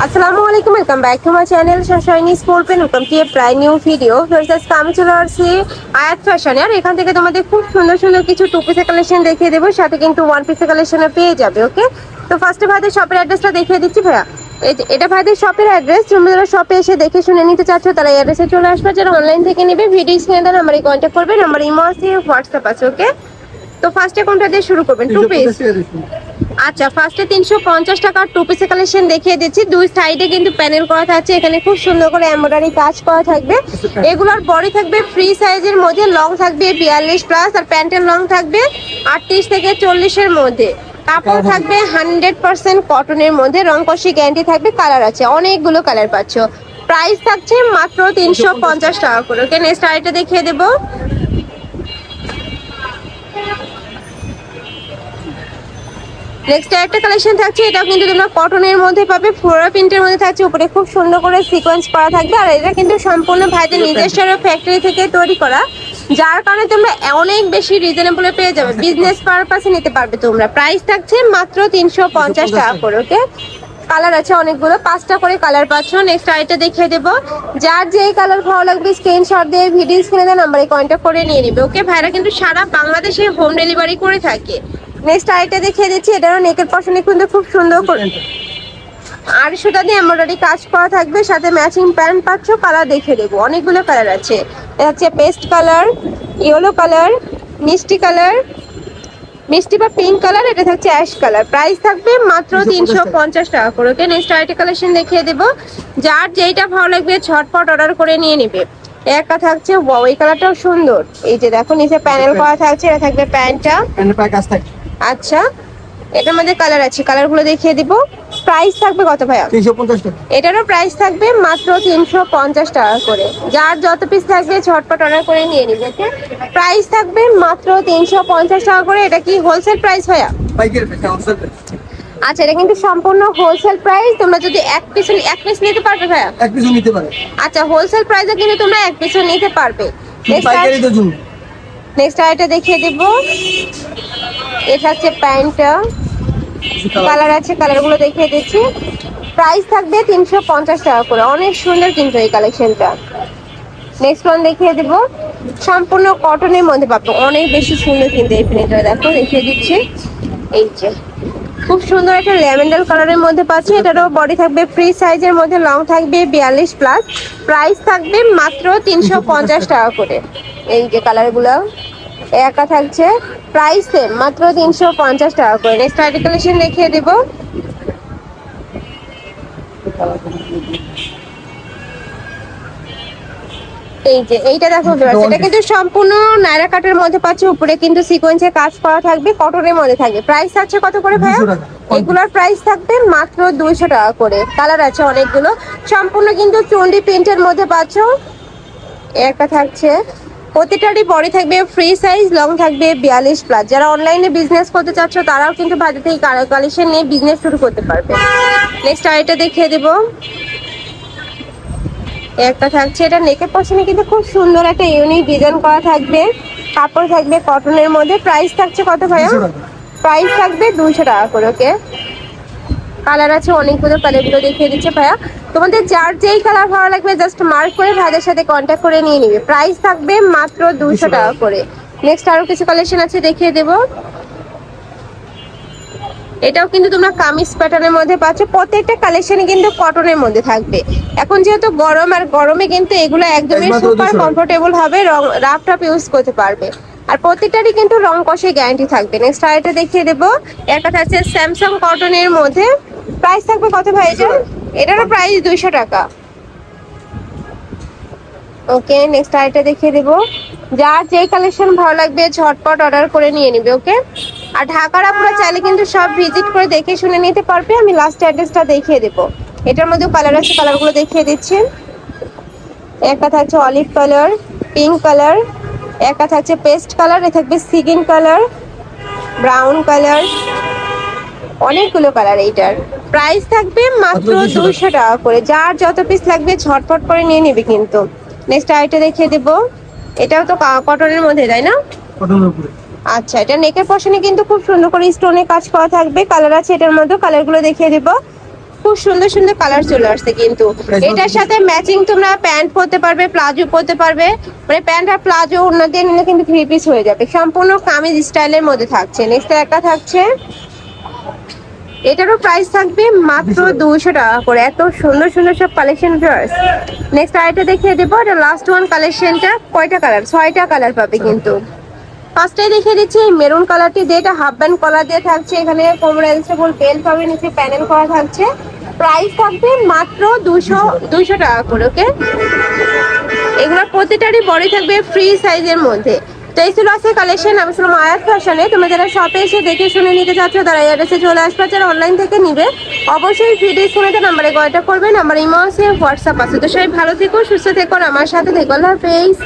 আসসালামু আলাইকুম, welcome back to my channel shiny school pen. Welcome to a brand new video. Friends, আমি চলে আসছি আয়াত ফ্যাশনে। আর এখান থেকে তোমাদের খুব সুন্দর সুন্দর কিছু টু পিসের কালেকশন দেখিয়ে দেবো, সাথে কিন্তু ওয়ান পিসের কালেকশনে পেয়ে যাবে। ওকে, তো ফার্স্টে ভাইদের শপের অ্যাড্রেসটা দেখিয়ে দিচ্ছি ভাইয়া। এটা ভাইদের শপের অ্যাড্রেস। তোমরা যারা শপে এসে দেখে শুনে নিতে চাচ্ছ তারা এই অ্যাড্রেসে চলে আসবে। যারা অনলাইন থেকে নেবে ভিডিও স্ক্রিনে দেন নাম্বারে কন্ট্যাক্ট করবে। নাম্বার ইমো আছে, হোয়াটসঅ্যাপ আছে। ওকে, তো ফার্স্টে কোনটা দিয়ে শুরু করবেন? Two piece. আচ্ছা, ফার্স্টে 350 টাকার টু পিসের কালেকশন দেখিয়ে দিচ্ছি। দুই সাইডে কিন্তু প্যানেল করা থাকছে, এখানে খুব সুন্দর করে এমব্রয়ডারি কাজ করা থাকবে। এগুলোর বডি থাকবে ফ্রি সাইজের মধ্যে, লং থাকবে 42 প্লাস, আর প্যান্টের লং থাকবে 38 থেকে 40 এর মধ্যে। কাপড় থাকবে 100% কটনের মধ্যে, রং কষি গ্যারান্টি থাকবে। কালার আছে, অনেকগুলো কালার পাচ্ছ। প্রাইস থাকছে মাত্র 350 টাকা করে। ওকে, নেক্সট আইটা দেখিয়ে দেবো। নেক্সট একটা কালেকশন থাকছে, এটাও কিন্তু তোমরা কটনের মধ্যে পাবে, ফ্লোরা প্রিন্টের মধ্যে থাকছে। উপরে খুব সুন্দর করে সিকোয়েন্স করা থাকবে, আর এটা কিন্তু সম্পূর্ণ ভাইদের নিজস্ব ফ্যাক্টরি থেকে তৈরি করা, যার কারণে তোমরা অনেক বেশি রিজনেবলে পেয়ে যাবে। বিজনেস পারপাসে নিতে পারবে তোমরা। প্রাইস থাকছে মাত্র 350 টাকা করে। ওকে, কালার আছে অনেকগুলো, 5টা করে কালার পাচ্ছ। নেক্সট আইটা দেখিয়ে দেবো। যার যেই কালার ভালো লাগবে স্ক্রিনশট দিয়ে ভিডিও স্ক্রিনে দেওয়া নাম্বারে কন্ট্যাক্ট করে নিয়ে নিবে। ওকে, ভাইরা কিন্তু সারা বাংলাদেশে হোম ডেলিভারি করে থাকে। নেক্সট আইটা দেখিয়ে দিচ্ছি, এটারও নেকের পশনে কিন্তু খুব সুন্দর করে আর সেটা দিয়ে এমব্রয়ডারি কাজ করা থাকবে, সাথে ম্যাচিং প্যান্ট পাচ্ছ। কালার দেখিয়ে দেবো, অনেকগুলো কালার আছে। এটা হচ্ছে পেস্ট কালার, ইয়েলো কালার, মিষ্টি কালার, মিষ্টি বা পিঙ্ক কালার, এটা থাকছে অ্যাশ কালার। প্রাইস থাকবে মাত্র 350 টাকা করে। ওকে, নেক্সট আইটা কালেকশন দেখিয়ে দেবো। যার যেইটা ভালো লাগবে ঝটপট অর্ডার করে নিয়ে নিবে। একটা থাকছে এই কালারটাও সুন্দর, এই যে দেখো নিচে প্যানেল করা থাকছে। এটা থাকবে প্যান্টটা। আচ্ছা, এটার মধ্যে কালার আছে, কালারগুলো দেখিয়ে দিব। প্রাইস থাকবে কত ভাইয়া? 350 টাকা। এটারও প্রাইস থাকবে মাত্র 350 টাকা করে। যার যত পিস থাকবে ঝটপট অর্ডার করে নিয়ে নিবে। প্রাইস থাকবে মাত্র 350 টাকা করে। এটা কি হোলসেল প্রাইস ভাইয়া? পাইকারি প্রাইস, হোলসেল প্রাইস। আচ্ছা, এটা কিন্তু সম্পূর্ণ হোলসেল প্রাইস। তোমরা যদি এক পিস নিতে পারবে ভাইয়া? এক পিসও নিতে পারে। আচ্ছা, হোলসেল প্রাইসে কিন্তু তোমরা এক পিসও নিতে পারবে। পাইকারি তো জন্য। নেক্সট আইটা দেখিয়ে দেব। এটা হচ্ছে প্যান্টটা, কালার আছে, কালারগুলো দেখিয়ে দিচ্ছি। প্রাইস থাকবে 350 টাকা করে। অনেক সুন্দর কিন্তু এই কালেকশনটা। নেক্সট ওয়ান দেখিয়ে দেব, সম্পূর্ণ কটনের মধ্যে পাবো, অনেক বেশি সুন্দর কিন্তু এই প্রিন্টটা। দেখো দেখিয়ে দিচ্ছি, এই যে খুব সুন্দর একটা ল্যাভেন্ডার কালারের মধ্যে পাচ্ছি। এটারও বডি থাকবে ফ্রি সাইজের মধ্যে, লং থাকবে 42 প্লাস। প্রাইস থাকবে মাত্র 350 টাকা করে। এই যে কালারগুলো একা থাকছে, প্রাইস সেম মাত্র 350 টাকা করে। নেক্সট আর্টিকেলেশন দেখিয়ে দেব। এই যে এইটা দেখো, এটা কিন্তু সম্পূর্ণ নায়রা কাটের মধ্যে পাচ্ছে। উপরে কিন্তু সিকোয়েন্সের কাজ করা থাকবে, কটনের মধ্যে থাকবে। প্রাইস আছে কত করে ভাইয়া? এগুলোর প্রাইস থাকবে মাত্র 200 টাকা করে। কালার আছে অনেকগুলো, সম্পূর্ণ কিন্তু চন্ডি প্রিন্টের মধ্যে পাচ্ছ। একটা থাকছে, প্রতিটারই বডি থাকবে ফ্রি সাইজ, লং থাকবে 42 প্লাস। যারা অনলাইনে বিজনেস করতে চাচ্ছ তারাও কিন্তু বাজার থেকে কালেকশন নিয়ে বিজনেস শুরু করতে পারবে। নেক্সট আইটা দেখিয়ে দেব। একটা থাকছে, এটা নেকের পশনে কিন্তু খুব সুন্দর একটা ইউনিক ডিজাইন করা থাকবে। কাপড় থাকবে কটনের মধ্যে। প্রাইস থাকছে কত ভাইয়া? প্রাইস থাকবে 200 টাকা করে। ওকে, কালার আছে অনেকগুলো, কালারগুলো দেখিয়ে দিচ্ছে ভাইয়া। তোমাদের যার যেই কালার ভালো লাগবে জাস্ট মার্ক করে ভাইদের সাথে কন্ট্যাক্ট করে নিয়ে নিবে। প্রাইস থাকবে মাত্র 200 টাকা করে। নেক্সট আরো কিছু কালেকশন আছে, দেখিয়ে দেব। এটাও কিন্তু তোমরা কামিজ প্যাটার্নের মধ্যে পাচ্ছ। প্রত্যেকটা কালেকশনই কিন্তু কটনের মধ্যে থাকবে। এখন যেহেতু গরম, আর গরমে কিন্তু এগুলো একদমই সুপার কমফোর্টেবল হবে, রাফ টাফ ইউজ করতে পারবে। আর প্রত্যেকটারই কিন্তু রং কষে গ্যারান্টি থাকবে। নেক্সট আরেকটা দেখিয়ে দেবো। একটা থাকছে স্যামসাং কটনের মধ্যে। প্রাইস থাকবে কত ভাই এটা? এটারও প্রাইস 200 টাকা। ওকে, নেক্সট আরেকটা দেখিয়ে দেবো। যার যে কালেকশন ভালো লাগবে ঝটপট অর্ডার করে নিয়ে নিবে। ওকে, আর ঢাকার আপনারা চাইলে কিন্তু সব ভিজিট করে দেখে শুনে নিতে পারবে। আমি লাস্ট অ্যাড্রেসটা দেখিয়ে দেবো। এটার মধ্যে কালার আছে, কালারগুলো দেখিয়ে দিচ্ছি। একটা থাকছে অলিভ কালার, পিঙ্ক কালার, একটা থাকছে পেস্ট কালার, এ থাকবে সিগিন কালার, ব্রাউন কালার, অনেকগুলো কালার। এইটার প্রাইস থাকবে মাত্র 200 টাকা করে। যার যত পিস লাগবে ঝটপট করে নিয়ে নিবে কিন্তু। নেক্সট আইটা দেখিয়ে দেবো। এটাও তো কটনের মধ্যে, তাই না? কটনের উপরে। আচ্ছা, এটা নেকের পশনে কিন্তু খুব সুন্দর করে স্টোনে কাজ করা থাকবে। কালার আছে এটার মধ্যে, কালারগুলো দেখিয়ে দেব। খুব সুন্দর সুন্দর কালার চলে আসছে কিন্তু এটার সাথে ম্যাচিং তোমরা প্যান্ট পরতে পারবে, প্লাজো পরতে পারবে, মানে প্যান্ট আর প্লাজো ওড়না দিয়ে নিলে কিন্তু 3 পিস হয়ে যাবে। সম্পূর্ণ কামিজ স্টাইলের মধ্যে থাকছে। নেক্সট একটা থাকছে, এটারও প্রাইস থাকবে মাত্র 200 টাকা করে। এত সুন্দর সুন্দর সব কালেকশন ড্রেস। নেক্সট আইটা দেখিয়ে দেবো, এটা লাস্ট ওয়ান কালেকশনটা। কয়টা কালার? 6টা কালার পাবে কিন্তু। ফার্স্টে দেখিয়ে দিচ্ছি মেরুন কালারটি দিয়ে, এটা হাফ ব্যান্ড কলার দিয়ে থাকছে। এখানে কোমর অ্যাডজাস্টেবল বেল্ট পাবে, নিচে প্যানেল করা থাকছে। প্রাইস থাকবে মাত্র 200 টাকা করে। ওকে, এগুলো প্রতিটারই বডি থাকবে ফ্রি সাইজের মধ্যে। তো এই ছিল আজকে কালেকশন। আমি ছিলাম আয়াত ফ্যাশনে। তুমি যারা শপে এসে দেখে শুনে নিতে চাচ্ছ তারা এই অ্যাড্রেসে চলে আসবে। যারা অনলাইন থেকে নিবে অবশ্যই ভিডিও স্ক্রিনে নাম্বারে কয়টা করবেন। আমার ইমো আছে, হোয়াটসঅ্যাপ আছে। তো সবাই ভালো থেকো, সুস্থ থেকো, আর আমার সাথে থেকো। আল্লাহ হাফেজ।